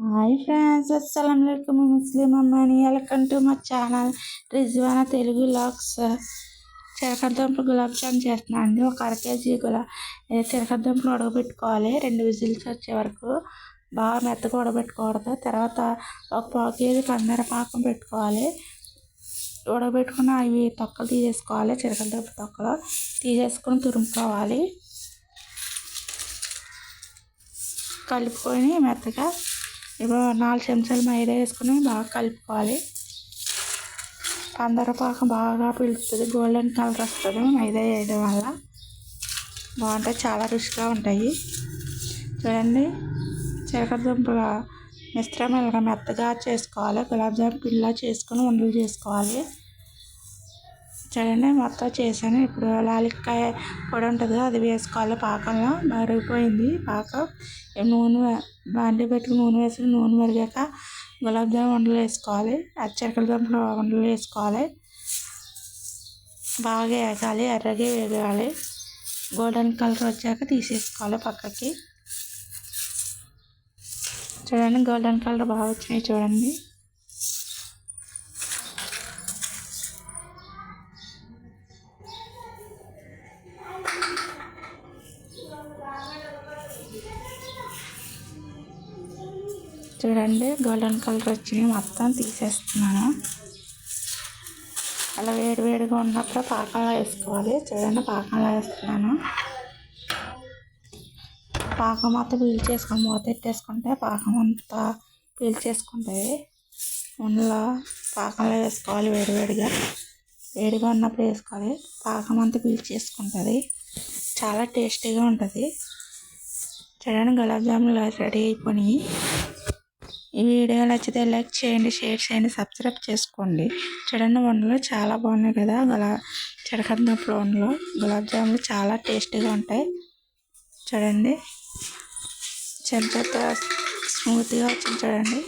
Hi friends, అస్సలాముఅలైకుం. ముస్లిం అమ్మాయిని వెల్కమ్ టు మా ఛానల్ రిజ్వానా తెలుగు వ్లాగ్స్. చిలకడదుంప గులాబ్ జామ్ చేస్తున్నాను అండి. ఒక అర కేజీ చిలకడదుంపలు ఉడకబెట్టుకోవాలి. 2 విజిల్స్ వచ్చే వరకు బాగా మెత్తగా ఉడకబెట్టుకూడదు. తర్వాత ఒక పావు-కేజీ పంచదార పాకం పెట్టుకోవాలి. ఉడకబెట్టుకున్న అవి తొక్కలు తీసేసుకోవాలి. చిలకడదుంప తొక్కలు తీసేసుకొని తురుముకోవాలి. కలుపుకొని మెత్తగా ఇప్పుడు 4 చెంచాలు మైదా వేసుకుని బాగా కలుపుకోవాలి. పంచదార పాకం బాగా పిలుస్తుంది, గోల్డెన్ కలర్ వస్తుంది. మైదా వేయడం వల్ల బాగుంటాయి, చాలా రుచిగా ఉంటాయి. చూడండి, చిలకడదుంపల మిశ్రమం ఇలా మెత్తగా చేసుకోవాలి. గులాబ్ జామ్ పిండిలా చేసుకుని ఉండలు చేసుకోవాలి. చూడండి, మొత్తం చేశాను. ఇప్పుడు లాలిక్కాయ పొడి ఉంటుంది, అది వేసుకోవాలి. పాకంలో మరిగిపోయింది పాకం. నూనె బాండి పెట్టుకుని నూనె వేసుకుని నూనె మరిగాక గులాబ్ జామ్ ఉండలు వేసుకోవాలి. చిలకడదుంపలు ఉండలు వేసుకోవాలి. బాగా వేగాలి, ఎర్రగా వేగాలి. గోల్డెన్ కలర్ వచ్చాక తీసేసుకోవాలి పక్కకి. చూడండి, గోల్డెన్ కలర్ బాగా వచ్చినాయి. చూడండి, గోల్డెన్ కలర్ వచ్చినాయి. మొత్తం తీసేస్తున్నాను. అలా వేడివేడిగా ఉన్నప్పుడు పాకంలో వేసుకోవాలి. చూడండి, పాకంలో వేస్తున్నాను. పాకం మొత్తం పీల్చేసుకొని మూత పెట్టేసుకుంటే పాకం అంతా పీల్చేసుకుంటుంది. ఉండలో పాకంలో వేసుకోవాలి. వేడిగా ఉన్నప్పుడు వేసుకోవాలి. పాకం అంతా పీల్చేసుకుంటుంది, చాలా టేస్టీగా ఉంటుంది. చూడండి, గులాబ్ జాములు రెడీ అయిపోయినాయి. ఈ వీడియో నచ్చితే లైక్ చేయండి, షేర్ చేయండి, సబ్స్క్రైబ్ చేసుకోండి. చూడండి, ఉండలు చాలా బాగున్నాయి కదా. చిలకడదుంపల ఉండలు గులాబ్ జాములు చాలా టేస్టీగా ఉంటాయి. చూడండి, చెంచాతో స్మూత్గా వచ్చింది. చూడండి.